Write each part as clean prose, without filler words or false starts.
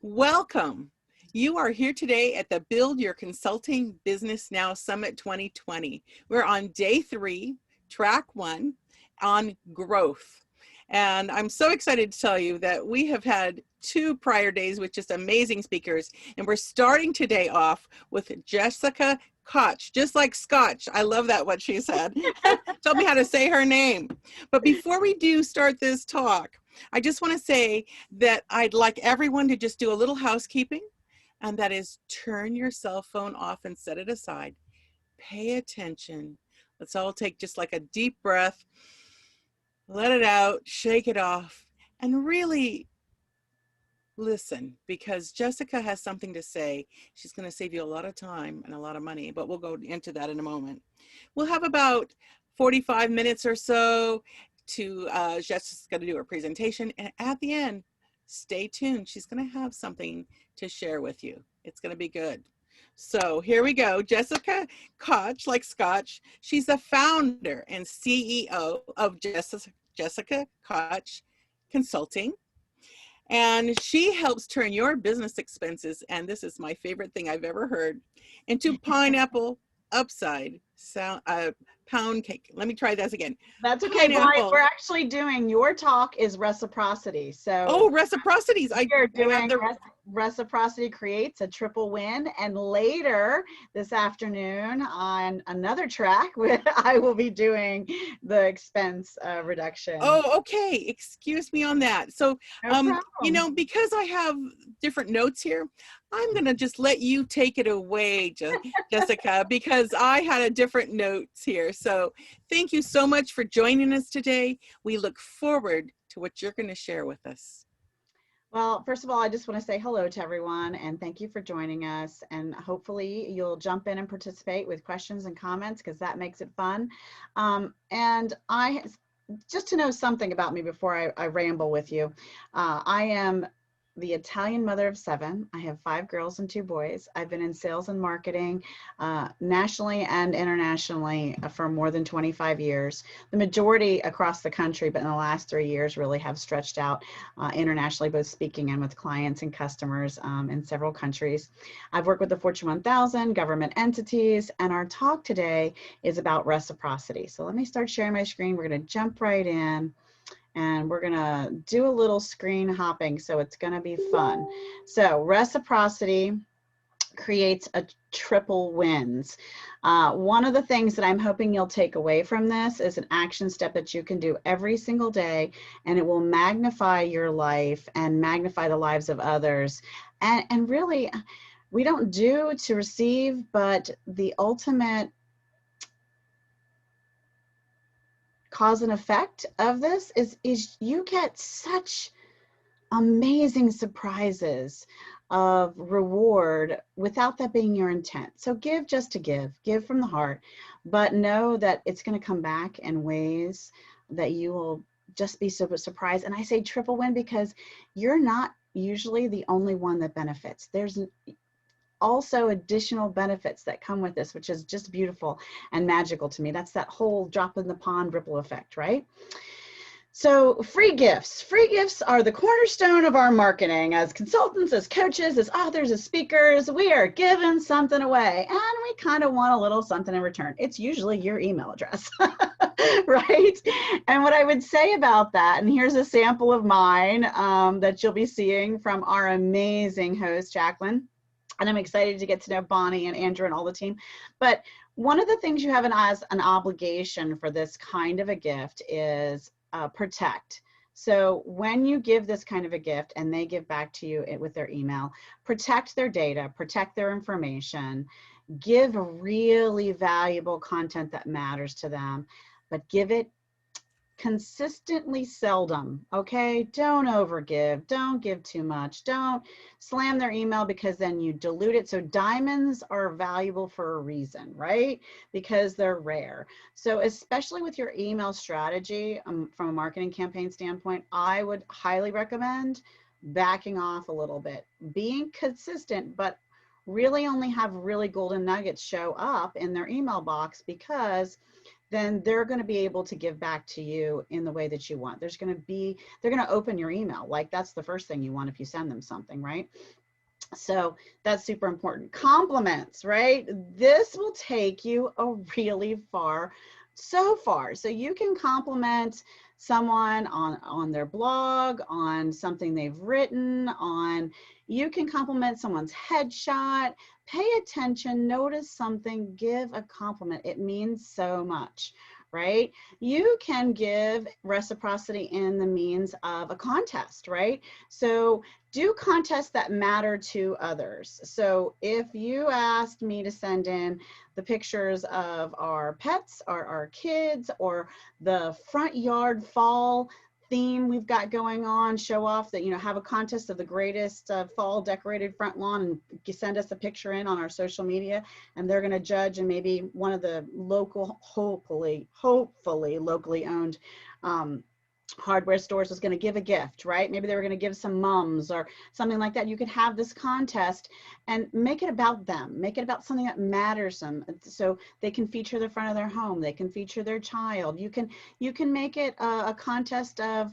Welcome. You are here today at the Build Your Consulting Business Now Summit 2020. We're on day 3, track 1 on growth. And I'm so excited to tell you that we have had 2 prior days with just amazing speakers. And we're starting today off with Jessica Koch, just like Scotch. I love that, what she said. Tell me how to say her name. But before we do start this talk, I just want to say that I'd like everyone to just do a little housekeeping, and that is turn your cell phone off and set it aside. Pay attention. Let's all take just like a deep breath, let it out, shake it off, and really listen, because Jessica has something to say. She's going to save you a lot of time and a lot of money, but we'll go into that in a moment. We'll have about 45 minutes or so to Jessica's going to do her presentation, and at the end, stay tuned. She's going to have something to share with you. It's going to be good. So here we go. Jessica Koch, like Scotch. She's the founder and CEO of Jessica Koch Consulting. And she helps turn your business expenses, and this is my favorite thing I've ever heard, into pineapple upside pound cake. Let me try this again. That's okay. We're actually doing, your talk is reciprocity. So reciprocities. You're doing reciprocity creates a triple win. And later this afternoon on another track, I will be doing the expense reduction. Oh, okay. Excuse me on that. So, you know, because I have different notes here, I'm going to just let you take it away, Jessica, because I had a different notes here. So thank you so much for joining us today. We look forward to what you're going to share with us. Well, first of all, I just want to say hello to everyone and thank you for joining us. And hopefully you'll jump in and participate with questions and comments, because that makes it fun. And just to know something about me before I ramble with you, I am the Italian mother of 7. I have 5 girls and 2 boys. I've been in sales and marketing nationally and internationally for more than 25 years. The majority across the country, but in the last 3 years really have stretched out internationally, both speaking and with clients and customers in several countries. I've worked with the Fortune 1000, government entities, and our talk today is about reciprocity. So let me start sharing my screen. We're going to jump right in. And we're gonna do a little screen hopping, so it's gonna be fun. So reciprocity creates a triple wins. One of the things that I'm hoping you'll take away from this is an action step that you can do every single day, and it will magnify your life and magnify the lives of others. And really, we don't do to receive, but the ultimate cause and effect of this is you get such amazing surprises of reward without that being your intent. So give just to give from the heart, but know that it's going to come back in ways that you will just be so surprised. And I say triple win because you're not usually the only one that benefits. There's also additional benefits that come with this, which is just beautiful and magical to me. That's that whole drop in the pond ripple effect, right? So free gifts are the cornerstone of our marketing. As consultants, as coaches, as authors, as speakers, we are giving something away, and we kind of want a little something in return. It's usually your email address, right? And what I would say about that, and here's a sample of mine that you'll be seeing from our amazing host, Jacqueline. And I'm excited to get to know Bonnie and Andrew and all the team. But one of the things you have as an obligation for this kind of a gift is protect. So when you give this kind of a gift and they give back to you with their email, protect their data, protect their information, give really valuable content that matters to them, but give it consistently seldom, okay? Don't overgive, don't give too much, don't slam their email because then you dilute it. So diamonds are valuable for a reason, right? Because they're rare. So especially with your email strategy from a marketing campaign standpoint, I would highly recommend backing off a little bit, being consistent, but really only have really golden nuggets show up in their email box, because then they're going to be able to give back to you in the way that you want. They're going to open your email. Like that's the first thing you want if you send them something, right? So that's super important. Compliments, right? This will take you a really far, so far. So you can compliment someone on their blog, on something they've written, you can compliment someone's headshot. Pay attention, notice something, give a compliment. It means so much, right? You can give reciprocity in the means of a contest, right? So do contests that matter to others. So if you asked me to send in the pictures of our pets or our kids or the front yard fall theme we've got going on, show off that, have a contest of the greatest fall decorated front lawn, and you send us a picture in on our social media, and they're going to judge, and maybe one of the local, hopefully locally owned hardware stores was going to give a gift, right? Maybe they were going to give some mums or something like that. You could have this contest and make it about them, make it about something that matters them, so they can feature the front of their home, they can feature their child. You can make it a contest of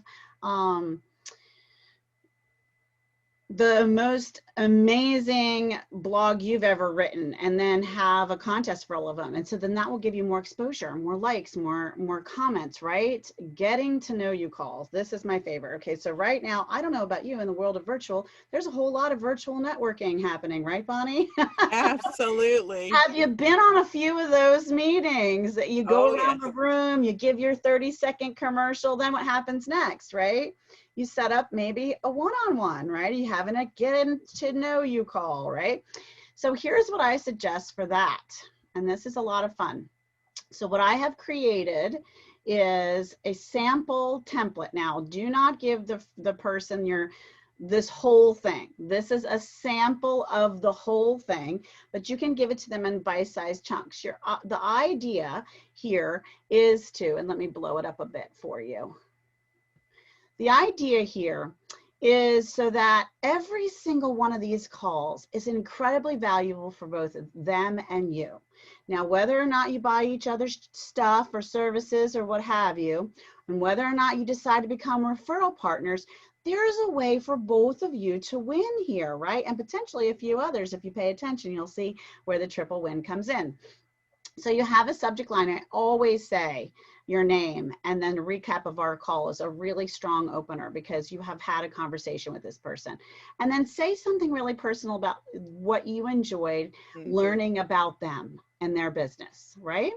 the most amazing blog you've ever written, and then have a contest for all of them. And so then that will give you more exposure, more likes, more comments, right? Getting to know you calls. This is my favorite. Okay, so right now, I don't know about you, in the world of virtual, there's a whole lot of virtual networking happening, right, Bonnie? Absolutely. Have you been on a few of those meetings that you go Oh, around yes. the room, you give your 30-second commercial, then what happens next, right? You set up maybe a one-on-one, right? You having a get to know you call, right? So here's what I suggest for that. And this is a lot of fun. So what I have created is a sample template. Now, do not give the person this whole thing. This is a sample of the whole thing, but you can give it to them in bite-sized chunks. The idea here is to, and let me blow it up a bit for you. The idea here is so that every single one of these calls is incredibly valuable for both them and you. Now, whether or not you buy each other's stuff or services or what have you, and whether or not you decide to become referral partners, there's a way for both of you to win here, right? And potentially a few others. If you pay attention, you'll see where the triple win comes in. So you have a subject line. I always say your name, and then a recap of our call is a really strong opener, because you have had a conversation with this person. And then say something really personal about what you enjoyed learning about them and their business, right?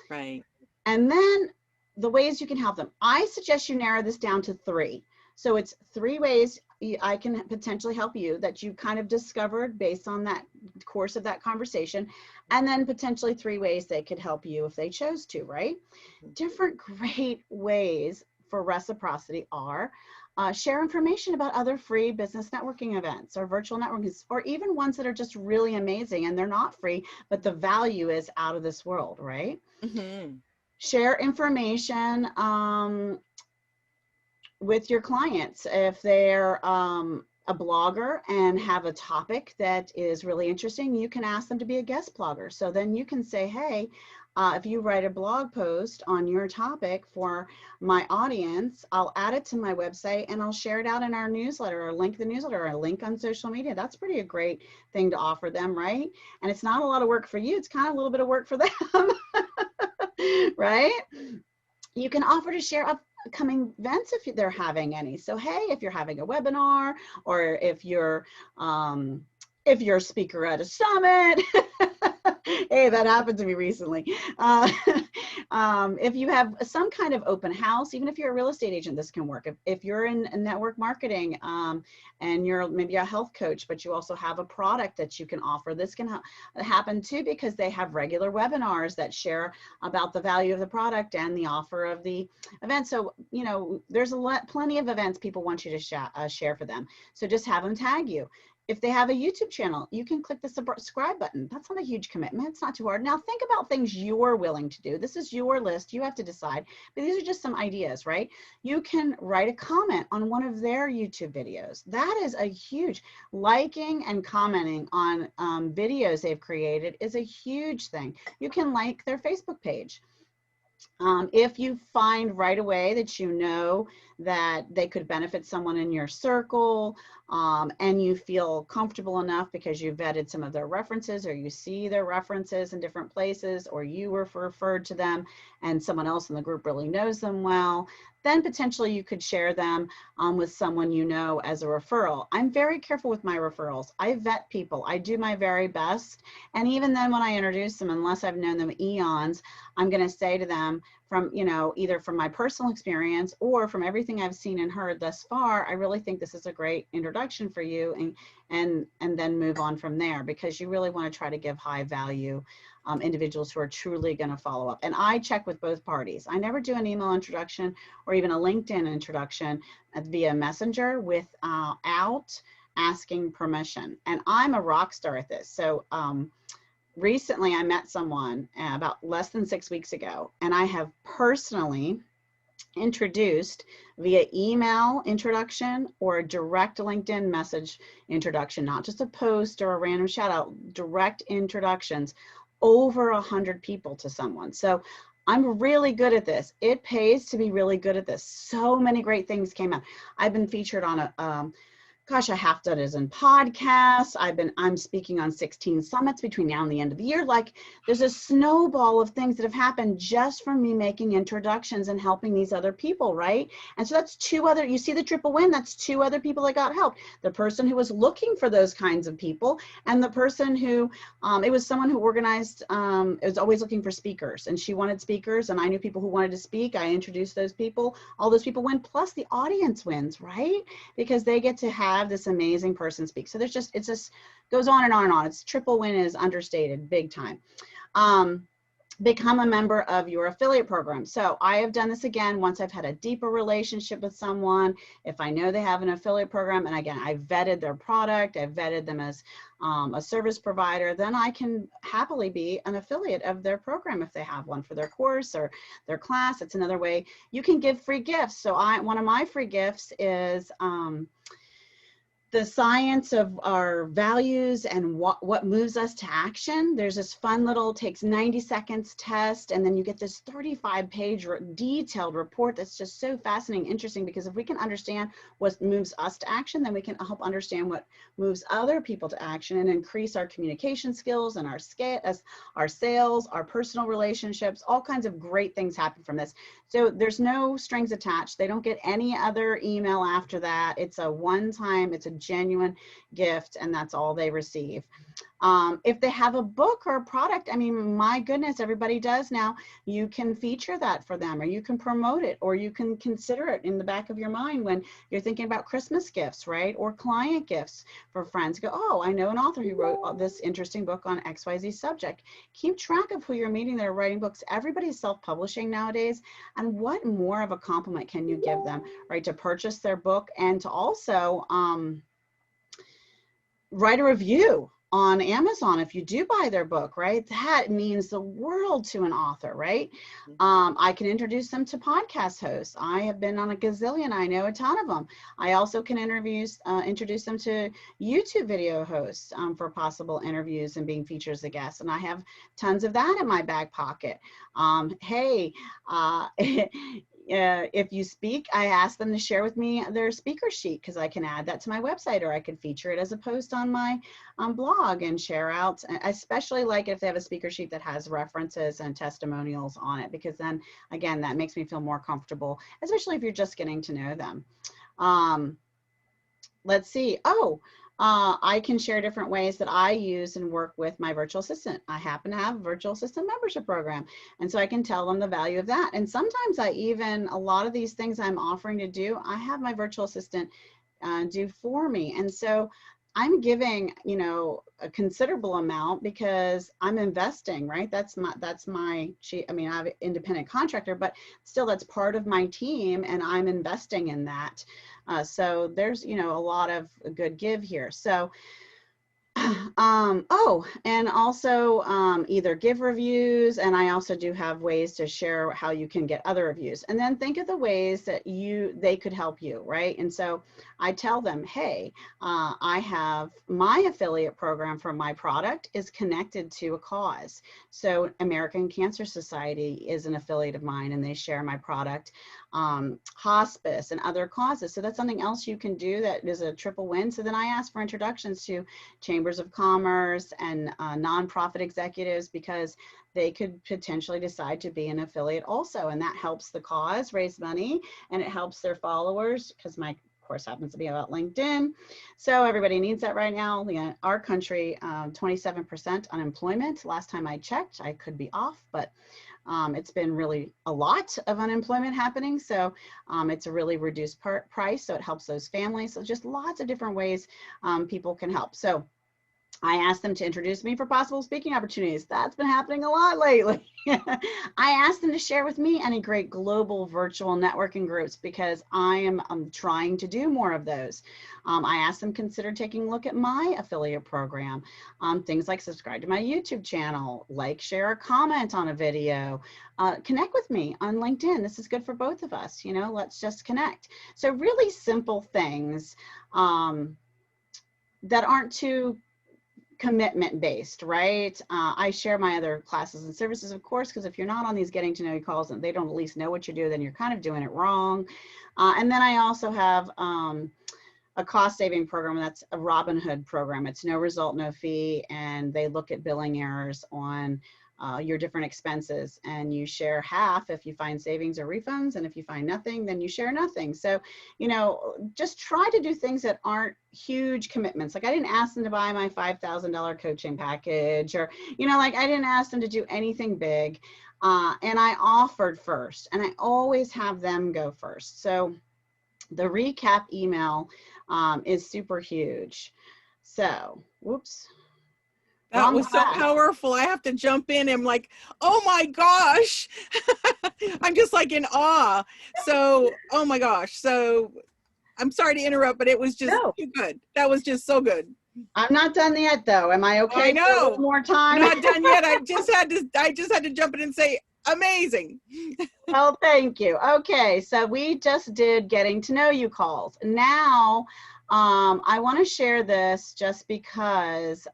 Right. And then the ways you can help them. I suggest you narrow this down to 3. So it's 3 ways I can potentially help you that you kind of discovered based on that course of that conversation, and then potentially 3 ways they could help you if they chose to, right? Different great ways for reciprocity are share information about other free business networking events or virtual networking, or even ones that are just really amazing and they're not free, but the value is out of this world, right? Mm-hmm. Share information with your clients. If they're a blogger and have a topic that is really interesting, you can ask them to be a guest blogger. So then you can say, hey, if you write a blog post on your topic for my audience, I'll add it to my website and I'll share it out in our newsletter, or link the newsletter, or a link on social media. That's pretty a great thing to offer them, right? And it's not a lot of work for you. It's kind of a little bit of work for them, right? You can offer to share upcoming events if they're having any. So, hey, if you're having a webinar, or if you're a speaker at a summit, hey, that happened to me recently. If you have some kind of open house, even if you're a real estate agent, this can work. If you're in network marketing and you're maybe a health coach, but you also have a product that you can offer, this can happen too, because they have regular webinars that share about the value of the product and the offer of the event. So, there's plenty of events people want you to share for them. So just have them tag you. If they have a YouTube channel, you can click the subscribe button. That's not a huge commitment. It's not too hard. Now think about things you're willing to do. This is your list. You have to decide. But these are just some ideas, right? You can write a comment on one of their YouTube videos. That is a huge, liking and commenting on videos they've created is a huge thing. You can like their Facebook page. If you find right away that you know that they could benefit someone in your circle, and you feel comfortable enough because you vetted some of their references, or you see their references in different places, or you were referred to them and someone else in the group really knows them well, then potentially you could share them with someone you know as a referral. I'm very careful with my referrals. I vet people. I do my very best. And even then when I introduce them, unless I've known them eons, I'm going to say to them, from, you know, either from my personal experience or from everything I've seen and heard thus far, I really think this is a great introduction for you, and then move on from there, because you really want to try to give high value individuals who are truly going to follow up. And I check with both parties. I never do an email introduction or even a LinkedIn introduction via Messenger without asking permission. And I'm a rock star at this. So recently I met someone about less than 6 weeks ago, and I have personally introduced via email introduction or a direct LinkedIn message introduction, not just a post or a random shout out, direct introductions, over 100 people to someone. So I'm really good at this. It pays to be really good at this. So many great things came out. I've been featured on a gosh, a half dozen podcasts. I'm speaking on 16 summits between now and the end of the year. Like, there's a snowball of things that have happened just from me making introductions and helping these other people, right? And so that's two other, you see the triple win, that's two other people that got help. The person who was looking for those kinds of people, and the person who, it was someone who organized, it was always looking for speakers, and she wanted speakers, and I knew people who wanted to speak. I introduced those people. All those people win, plus the audience wins, right? Because they get to have this amazing person speak. So there's just, it just goes on and on and on. It's triple win is understated big time. Become a member of your affiliate program. So I have done this again once I've had a deeper relationship with someone. If I know they have an affiliate program, and again, I vetted their product, I vetted them as a service provider, then I can happily be an affiliate of their program if they have one for their course or their class. It's another way you can give free gifts. So one of my free gifts is the science of our values and what moves us to action. There's this fun little, takes 90 seconds test, and then you get this 35-page detailed report that's just so fascinating, interesting, because if we can understand what moves us to action, then we can help understand what moves other people to action and increase our communication skills and our sales, our personal relationships. All kinds of great things happen from this. So there's no strings attached. They don't get any other email after that. It's a one-time, it's a genuine gift, and that's all they receive. If they have a book or a product, I mean, my goodness, everybody does now. You can feature that for them, or you can promote it, or you can consider it in the back of your mind when you're thinking about Christmas gifts, right? Or client gifts for friends. Go, oh, I know an author who wrote this interesting book on XYZ subject. Keep track of who you're meeting that are writing books. Everybody's self-publishing nowadays. And what more of a compliment can you give them, right? To purchase their book, and to also write a review on Amazon if you do buy their book, right? That means the world to an author, right? I can introduce them to podcast hosts. I have been on a gazillion. I know a ton of them. I also can introduce them to YouTube video hosts for possible interviews and being featured as a guest. And I have tons of that in my back pocket. Hey, if you speak, I ask them to share with me their speaker sheet, because I can add that to my website, or I could feature it as a post on my blog and share out. I especially like if they have a speaker sheet that has references and testimonials on it, because then again, that makes me feel more comfortable, especially if you're just getting to know them. Let's see. I can share different ways that I use and work with my virtual assistant. I happen to have a virtual assistant membership program, and so I can tell them the value of that. And sometimes a lot of these things I'm offering to do, I have my virtual assistant do for me. And so I'm giving, you know, a considerable amount because I'm investing, right? I have an independent contractor, but still that's part of my team, and I'm investing in that. So there's, you know, a lot of good give here. So Oh, and also either give reviews, and I also do have ways to share how you can get other reviews. And then think of the ways that they could help you, right? And so I tell them, hey, I have my affiliate program for my product is connected to a cause. So American Cancer Society is an affiliate of mine, and they share my product. Hospice and other causes. So that's something else you can do that is a triple win. So then I ask for introductions to chambers of commerce and nonprofit executives, because they could potentially decide to be an affiliate also. And that helps the cause raise money, and it helps their followers, because my course happens to be about LinkedIn. So everybody needs that right now. Our country, 27% unemployment. Last time I checked, I could be off, but it's been really a lot of unemployment happening. So it's a really reduced price. So it helps those families. So just lots of different ways people can help. So I asked them to introduce me for possible speaking opportunities. That's been happening a lot lately. I asked them to share with me any great global virtual networking groups, because I am trying to do more of those. I asked them to consider taking a look at my affiliate program. Things like subscribe to my YouTube channel, like, share, or comment on a video. Connect with me on LinkedIn. This is good for both of us. Let's just connect. So really simple things that aren't too commitment based, right? I share my other classes and services, of course, because if you're not on these getting to know you calls and they don't at least know what you do, then you're kind of doing it wrong. And then I also have a cost saving program. That's a Robinhood program. It's no result, no fee. And they look at billing errors on your different expenses, and you share half if you find savings or refunds. And if you find nothing, then you share nothing. So, just try to do things that aren't huge commitments. Like, I didn't ask them to buy my $5,000 coaching package, or, like, I didn't ask them to do anything big. And I offered first, and I always have them go first. So the recap email is super huge. So, whoops. That was so powerful. I have to jump in. I'm like, oh my gosh. I'm just like in awe. So, oh my gosh. So I'm sorry to interrupt, but it was just too good. That was just so good. I'm not done yet though. Am I okay? I know. For a little more time? Not done yet. I just had to jump in and say, amazing. Well, thank you. Okay. So we just did getting to know you calls. Now, I want to share this just because,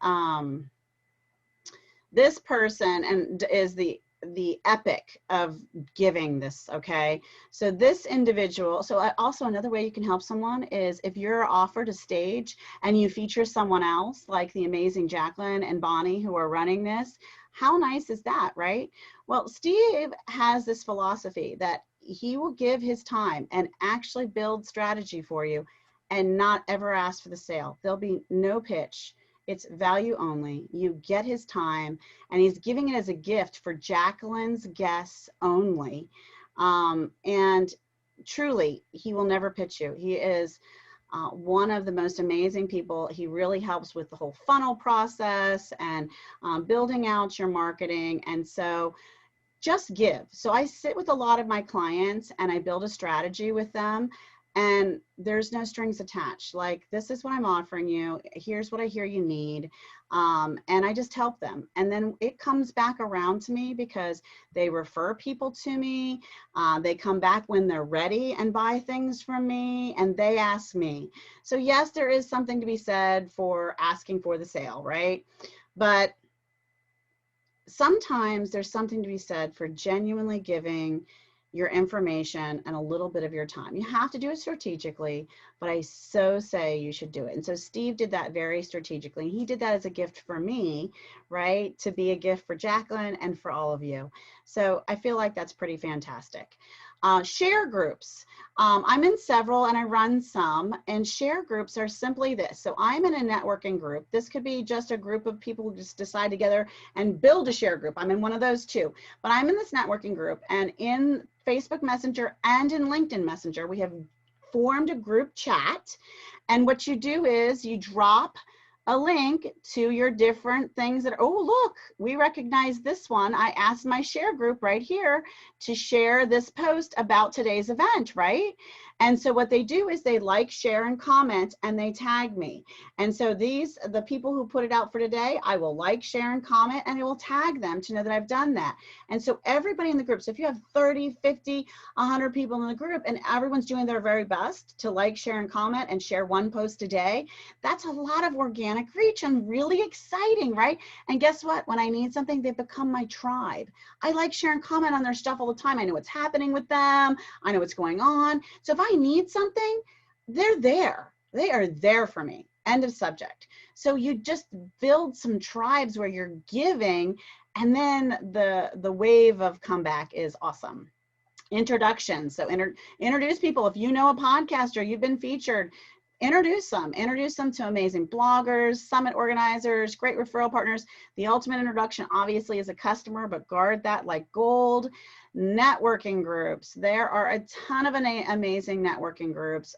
this person is the epic of giving this. Okay. So this individual, also another way you can help someone is if you're offered a stage and you feature someone else, like the amazing Jacqueline and Bonnie who are running this. How nice is that, right? Well, Steve has this philosophy that he will give his time and actually build strategy for you and not ever ask for the sale. There'll be no pitch. It's value only. You get his time, and he's giving it as a gift for Jacqueline's guests only. And truly, he will never pitch you. He is one of the most amazing people. He really helps with the whole funnel process and building out your marketing. And so just give. So I sit with a lot of my clients and I build a strategy with them. And there's no strings attached. Like, this is what I'm offering you. Here's what I hear you need. And I just help them. And then it comes back around to me because they refer people to me. They come back when they're ready and buy things from me, and they ask me. So yes, there is something to be said for asking for the sale, right? But sometimes there's something to be said for genuinely giving your information and a little bit of your time. You have to do it strategically, but I so say you should do it. And so Steve did that very strategically. He did that as a gift for me, right? To be a gift for Jacqueline and for all of you. So I feel like that's pretty fantastic. Share groups. I'm in several and I run some, and share groups are simply this. So I'm in a networking group. This could be just a group of people who just decide together and build a share group. I'm in one of those too, but I'm in this networking group, and in Facebook Messenger and in LinkedIn Messenger, we have formed a group chat. And what you do is you drop a link to your different things that, oh, look, we recognize this one. I asked my share group right here to share this post about today's event, right? And so what they do is they like, share, and comment, and they tag me. And so the people who put it out for today, I will like, share, and comment, and I will tag them to know that I've done that. And so everybody in the group, so if you have 30, 50, 100 people in the group and everyone's doing their very best to like, share, and comment and share one post a day, that's a lot of organic reach and really exciting, right? And guess what? When I need something, they become my tribe. I like, share, and comment on their stuff all the time. I know what's happening with them. I know what's going on. So if I need something, they're there. They are there for me. End of subject. So you just build some tribes where you're giving, and then the wave of comeback is awesome. Introduction. So introduce people. If you know a podcaster, you've been featured, introduce them to amazing bloggers, summit organizers, great referral partners. The ultimate introduction obviously is a customer, but guard that like gold. Networking groups. There are a ton of amazing networking groups.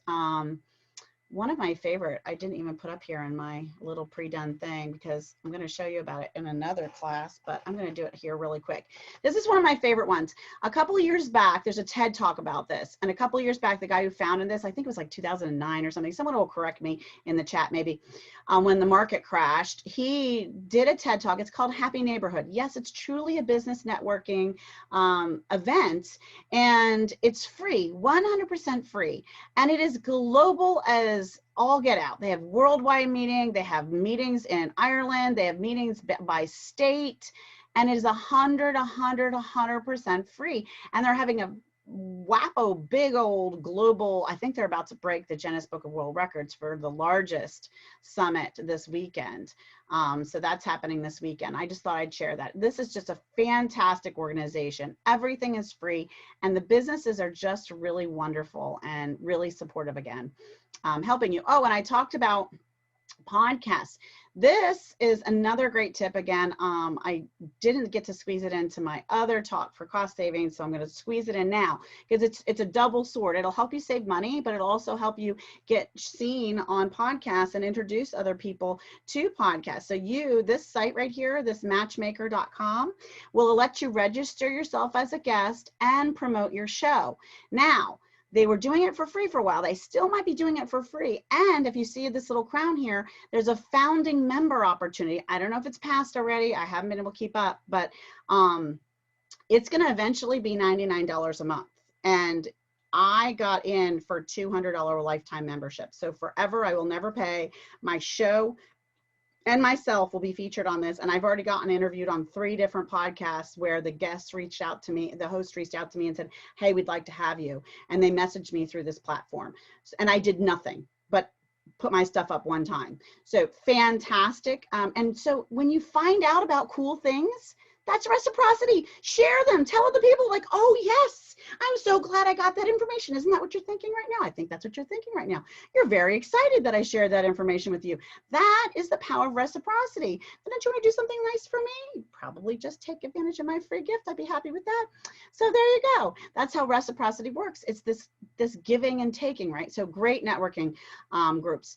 One of my favorite, I didn't even put up here in my little pre-done thing because I'm going to show you about it in another class, but I'm going to do it here really quick. This is one of my favorite ones. A couple of years back, there's a TED talk about this. And a couple of years back, the guy who founded this, I think it was like 2009 or something. Someone will correct me in the chat maybe. When the market crashed, he did a TED talk. It's called Happy Neighborhood. Yes, it's truly a business networking event, and it's free, 100% free. And it is global as all get out. They have worldwide meeting. They have meetings in Ireland. They have meetings by state, and it is 100% free. And they're having a wappo big old global, I think they're about to break the Guinness Book of World Records for the largest summit this weekend. So that's happening this weekend. I just thought I'd share that. This is just a fantastic organization. Everything is free, and the businesses are just really wonderful and really supportive again, helping you. Oh, and I talked about podcasts. This is another great tip. Again, I didn't get to squeeze it into my other talk for cost savings, so I'm going to squeeze it in now because it's a double sword. It'll help you save money, but it'll also help you get seen on podcasts and introduce other people to podcasts. So this site right here, this matchmaker.com, will let you register yourself as a guest and promote your show. Now, they were doing it for free for a while. They still might be doing it for free. And if you see this little crown here, there's a founding member opportunity. I don't know if it's passed already. I haven't been able to keep up, but it's going to eventually be $99 a month. And I got in for $200 lifetime membership. So forever, I will never pay. My show and myself will be featured on this. And I've already gotten interviewed on 3 different podcasts where the guests reached out to me, the host reached out to me and said, hey, we'd like to have you. And they messaged me through this platform. And I did nothing but put my stuff up one time. So fantastic. And so when you find out about cool things, that's reciprocity. Share them. Tell other people like, oh, yes, I'm so glad I got that information. Isn't that what you're thinking right now? I think that's what you're thinking right now. You're very excited that I shared that information with you. That is the power of reciprocity. But don't you want to do something nice for me? Probably just take advantage of my free gift. I'd be happy with that. So there you go. That's how reciprocity works. It's this giving and taking, right? So great networking groups.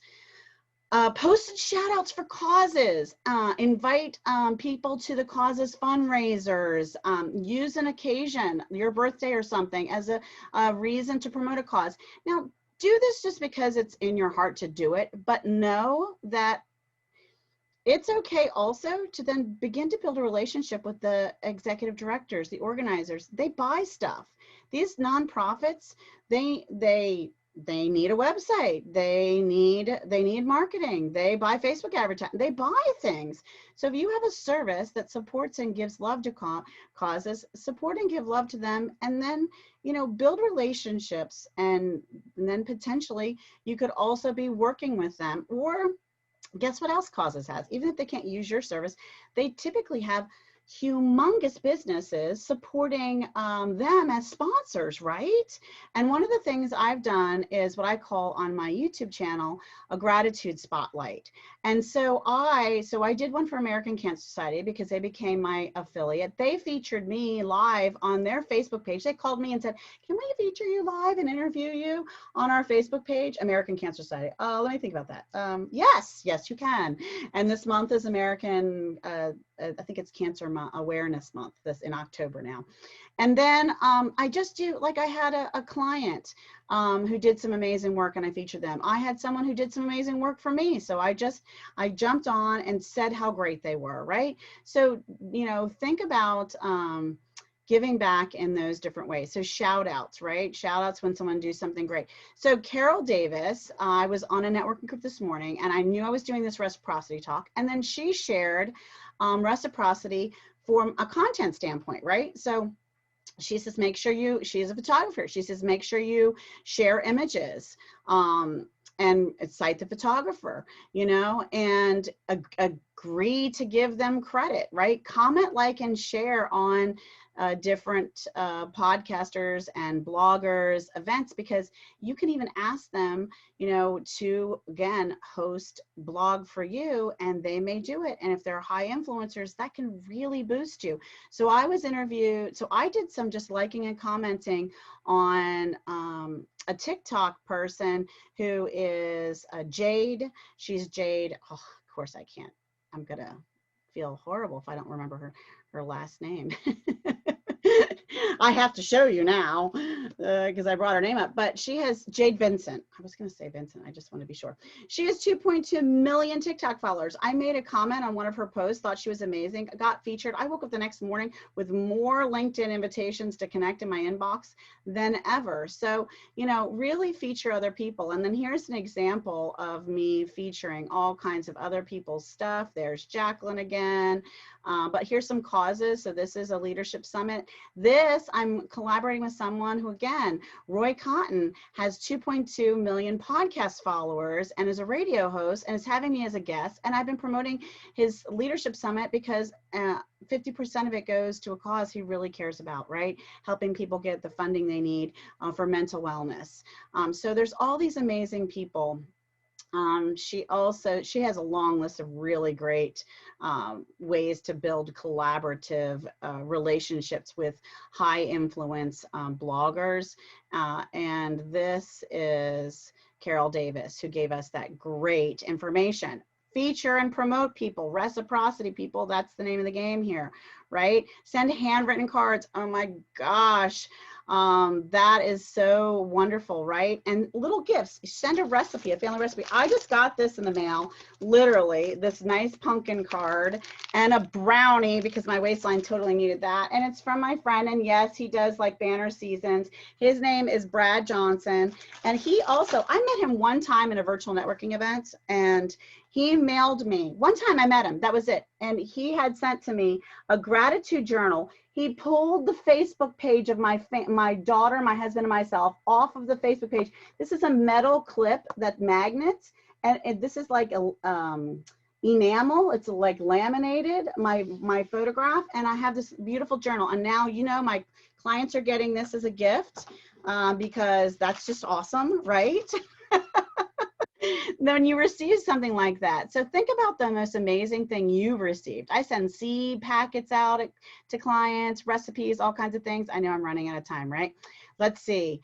Posted shout outs for causes, invite people to the causes fundraisers, use an occasion, your birthday or something as a reason to promote a cause. Now, do this just because it's in your heart to do it, but know that it's okay also to then begin to build a relationship with the executive directors, the organizers. They buy stuff. These nonprofits, they need a website. They need marketing. They buy Facebook advertising. They buy things. So if you have a service that supports and gives love to causes, support and give love to them, and then, build relationships, and then potentially you could also be working with them. Or guess what else causes has? Even if they can't use your service, they typically have humongous businesses supporting them as sponsors, right? And one of the things I've done is what I call on my YouTube channel a gratitude spotlight. And so I did one for American Cancer Society because they became my affiliate. They featured me live on their Facebook page. They called me and said, can we feature you live and interview you on our Facebook page, American Cancer Society? Let me think about that. Yes, you can. And this month is American, I think it's Cancer Awareness Month, this in October now. And then I just do, like I had a client who did some amazing work and I featured them. I had someone who did some amazing work for me. So I jumped on and said how great they were, right? So, you know, think about giving back in those different ways. So shout outs, right? Shout outs when someone do something great. So Carol Davis, I was on a networking group this morning and I knew I was doing this reciprocity talk. And then she shared reciprocity from a content standpoint, right? So she says, make sure you, she's a photographer. She says, make sure you share images and cite the photographer, you know, and agree to give them credit, right? Comment, like, and share on different podcasters and bloggers events, because you can even ask them, you know, to again host blog for you and they may do it. And if they're high influencers, that can really boost you. So I was interviewed, so I did some just liking and commenting on a TikTok person who is Jade. She's Jade. Oh, of course I can't. I'm gonna feel horrible if I don't remember her last name. I have to show you now because I brought her name up, but she has Jade Vincent. I was going to say Vincent. I just want to be sure. She has 2.2 million TikTok followers. I made a comment on one of her posts, thought she was amazing, got featured. I woke up the next morning with more LinkedIn invitations to connect in my inbox than ever. So, you know, really feature other people. And then here's an example of me featuring all kinds of other people's stuff. There's Jacqueline again. But here's some causes. So this is a leadership summit. This, I'm collaborating with someone who, again, Roy Cotton has 2.2 million podcast followers and is a radio host and is having me as a guest. And I've been promoting his leadership summit because 50% of it goes to a cause he really cares about, right? Helping people get the funding they need for mental wellness. So there's all these amazing people. She has a long list of really great ways to build collaborative relationships with high influence bloggers. And this is Carol Davis, who gave us that great information. Feature and promote people, reciprocity people, that's the name of the game here, right? Send handwritten cards. Oh my gosh. That is so wonderful, right? And little gifts, send a recipe, a family recipe. I just got this in the mail, literally, this nice pumpkin card and a brownie because my waistline totally needed that. And it's from my friend. And yes, he does like banner seasons. His name is Brad Johnson. And he also, I met him one time in a virtual networking event and he mailed me, one time I met him, that was it. And he had sent to me a gratitude journal. He pulled the Facebook page of my daughter, my husband, and myself off of the Facebook page. This is a metal clip that magnets, and this is like a enamel. It's like laminated, my photograph, and I have this beautiful journal. And now, you know, my clients are getting this as a gift because that's just awesome, right? When you receive something like that. So think about the most amazing thing you've received. I send seed packets out to clients, recipes, all kinds of things. I know I'm running out of time, right? Let's see.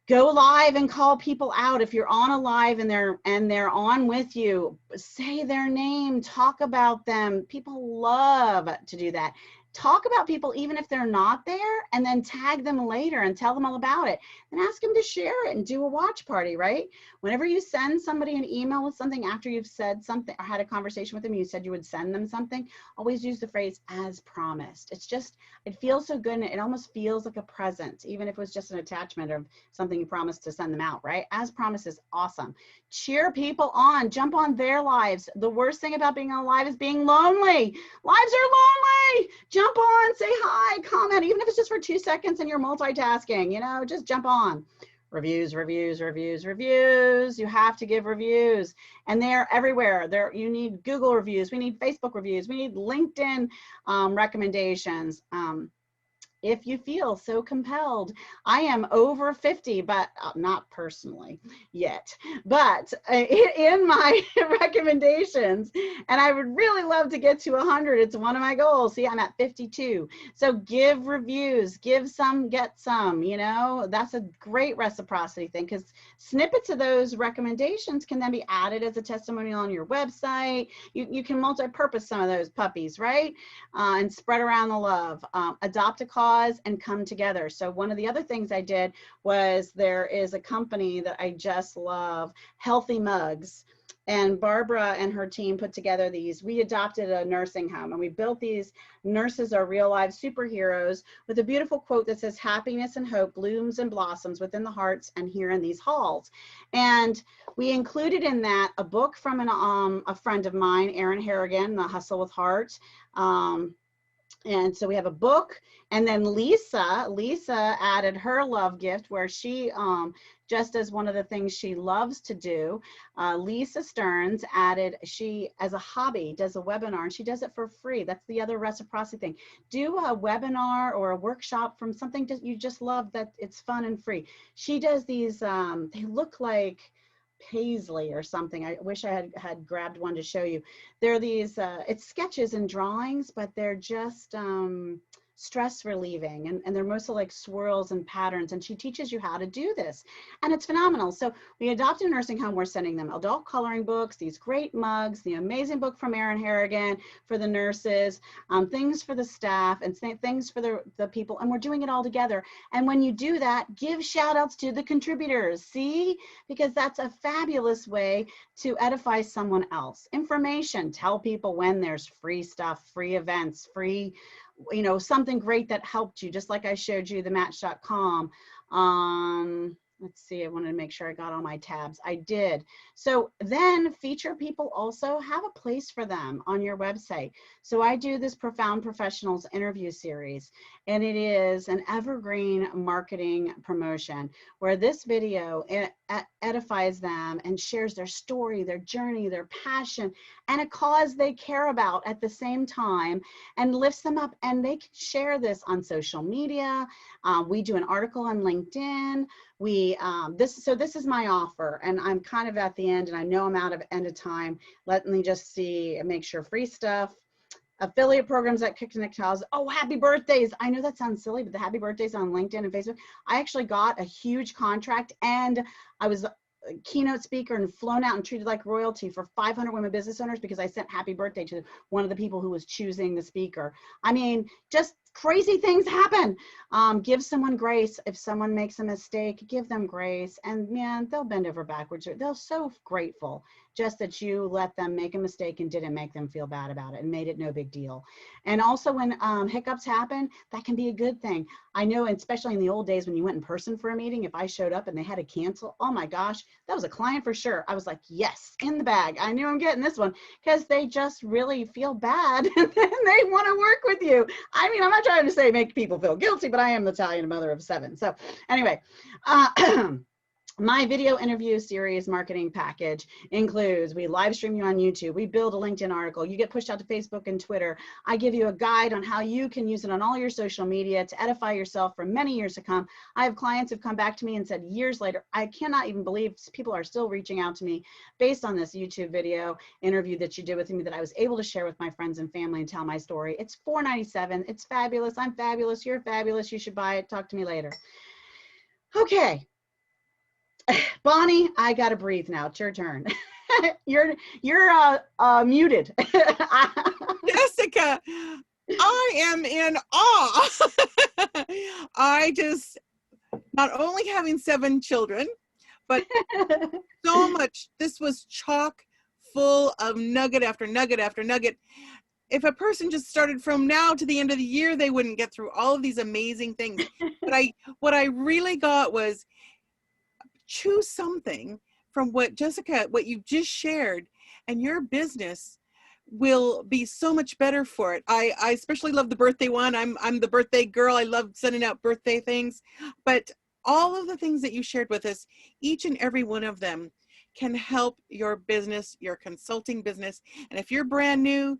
Go live and call people out. If you're on a live and they're on with you, say their name, talk about them. People love to do that. Talk about people even if they're not there, and then tag them later and tell them all about it and ask them to share it and do a watch party, right? Whenever you send somebody an email with something after you've said something or had a conversation with them, you said you would send them something, always use the phrase as promised. It's just, it feels so good and it almost feels like a present, even if it was just an attachment of something you promised to send them out, right? As promised is awesome. Cheer people on, jump on their lives. The worst thing about being on live is being lonely. Lives are lonely. Jump on, say hi, comment, even if it's just for 2 seconds and you're multitasking, you know, just jump on. Reviews, reviews, reviews, reviews. You have to give reviews, and they're everywhere. You need Google reviews. We need Facebook reviews. We need LinkedIn recommendations. if you feel so compelled. I am over 50, but not personally yet, but in my recommendations, and I would really love to get to 100. It's one of my goals. See, I'm at 52. So give reviews, give some, get some, you know, that's a great reciprocity thing, because snippets of those recommendations can then be added as a testimonial on your website. You can multi-purpose some of those puppies, right? And spread around the love. Adopt a cause and come together. So one of the other things I did was, there is a company that I just love, Healthy Mugs. And Barbara and her team put together these. We adopted a nursing home and we built these. Nurses are real live superheroes, with a beautiful quote that says, happiness and hope blooms and blossoms within the hearts and here in these halls. And we included in that a book from a friend of mine, Erin Harrigan, The Hustle with Heart. And so we have a book, and then Lisa added her love gift, where she, just as one of the things she loves to do, Lisa Stearns added, she as a hobby does a webinar, and she does it for free. That's the other reciprocity thing. Do a webinar or a workshop from something that you just love, that it's fun and free. She does these, they look like paisley or something. I wish I had grabbed one to show you. They're these, it's sketches and drawings, but they're just stress relieving, and they're mostly like swirls and patterns, and she teaches you how to do this, and it's phenomenal. So we adopted a nursing home. We're sending them adult coloring books, these great mugs, the amazing book from Erin Harrigan for the nurses, things for the staff, and things for the people, and we're doing it all together. And when you do that, give shout outs to the contributors, see, because that's a fabulous way to edify someone else. Information, tell people when there's free stuff, free events, free, you know, something great that helped you, just like I showed you the Match.com. Let's see, I wanted to make sure I got all my tabs. I did. So then feature people, also have a place for them on your website. So I do this Profound Professionals interview series, and it is an evergreen marketing promotion where this video edifies them and shares their story, their journey, their passion, and a cause they care about at the same time, and lifts them up, and they can share this on social media. We do an article on LinkedIn. This is my offer, and I'm kind of at the end, and I know I'm out of end of time. Let me just see and make sure. Free stuff, affiliate programs that connect house. Oh, happy birthdays. I know that sounds silly, but the happy birthdays on LinkedIn and Facebook. I actually got a huge contract, and I was a keynote speaker and flown out and treated like royalty for 500 women business owners because I sent happy birthday to one of the people who was choosing the speaker. I mean, just crazy things happen. Give someone grace. If someone makes a mistake, give them grace, and man, they'll bend over backwards. They're so grateful just that you let them make a mistake and didn't make them feel bad about it and made it no big deal. And also when hiccups happen, that can be a good thing. I know, especially in the old days when you went in person for a meeting, if I showed up and they had to cancel, oh my gosh, that was a client for sure. I was like, yes, in the bag. I knew I'm getting this one, because they just really feel bad and they want to work with you. I mean, I'm not trying to say make people feel guilty, but I am the Italian mother of 7. So anyway, my video interview series marketing package includes, we live stream you on YouTube, we build a LinkedIn article, you get pushed out to Facebook and Twitter. I give you a guide on how you can use it on all your social media to edify yourself for many years to come. I have clients who've come back to me and said years later, I cannot even believe people are still reaching out to me based on this YouTube video interview that you did with me, that I was able to share with my friends and family and tell my story. It's $4.97. It's fabulous. I'm fabulous. You're fabulous. You should buy it. Talk to me later. Okay. Bonnie, I gotta breathe now. It's your turn. you're muted. Jessica, I am in awe. I just, not only having 7 children, but so much, this was chock full of nugget after nugget after nugget. If a person just started from now to the end of the year, they wouldn't get through all of these amazing things. But what I really got was, choose something from what Jessica, what you just shared, and your business will be so much better for it. I especially love the birthday one. I'm the birthday girl. I love sending out birthday things, but all of the things that you shared with us, each and every one of them can help your business, your consulting business. And if you're brand new,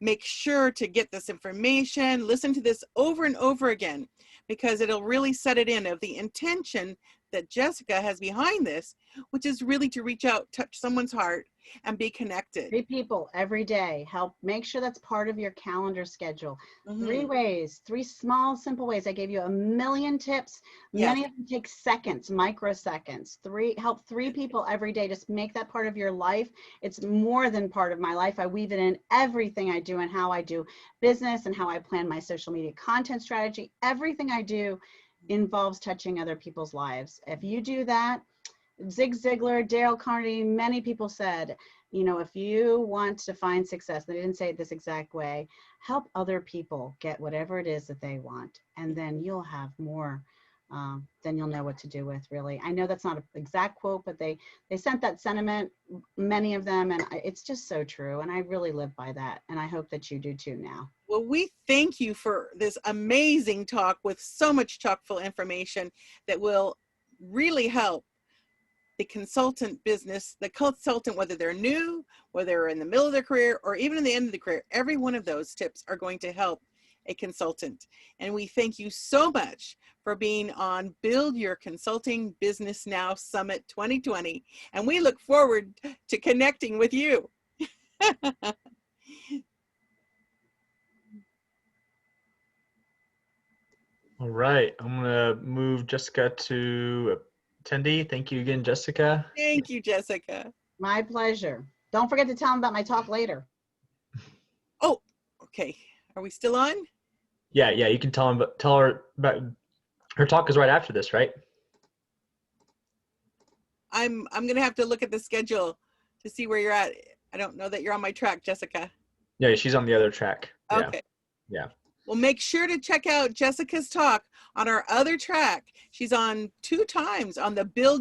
make sure to get this information, listen to this over and over again, because it'll really set it in of the intention that Jessica has behind this, which is really to reach out, touch someone's heart, and be connected. 3 people every day. Help make sure that's part of your calendar schedule. 3 ways, 3 small, simple ways. I gave you a million tips. Yes. Many of them take seconds, microseconds. Help 3 people every day. Just make that part of your life. It's more than part of my life. I weave it in everything I do and how I do business and how I plan my social media content strategy. Everything I do involves touching other people's lives. If you do that, Zig Ziglar, Dale Carnegie, many people said, you know, if you want to find success, they didn't say it this exact way, help other people get whatever it is that they want, and then you'll have more than you'll know what to do with, really. I know that's not an exact quote, but they sent that sentiment, many of them, and it's just so true, and I really live by that, and I hope that you do too now. Well, we thank you for this amazing talk with so much chock-full information that will really help the consultant business, the consultant, whether they're new, whether they're in the middle of their career, or even in the end of the career. Every one of those tips are going to help a consultant. And we thank you so much for being on Build Your Consulting Business Now Summit 2020. And we look forward to connecting with you. All right, I'm gonna move Jessica to attendee. Thank you again, Jessica. Thank you, Jessica. My pleasure. Don't forget to tell them about my talk later. Oh, okay. Are we still on? Yeah, you can tell her about her talk is right after this, right? I'm gonna have to look at the schedule to see where you're at. I don't know that you're on my track, Jessica. Yeah, she's on the other track. Okay. Yeah. Well, make sure to check out Jessica's talk on our other track. She's on 2 times on the Build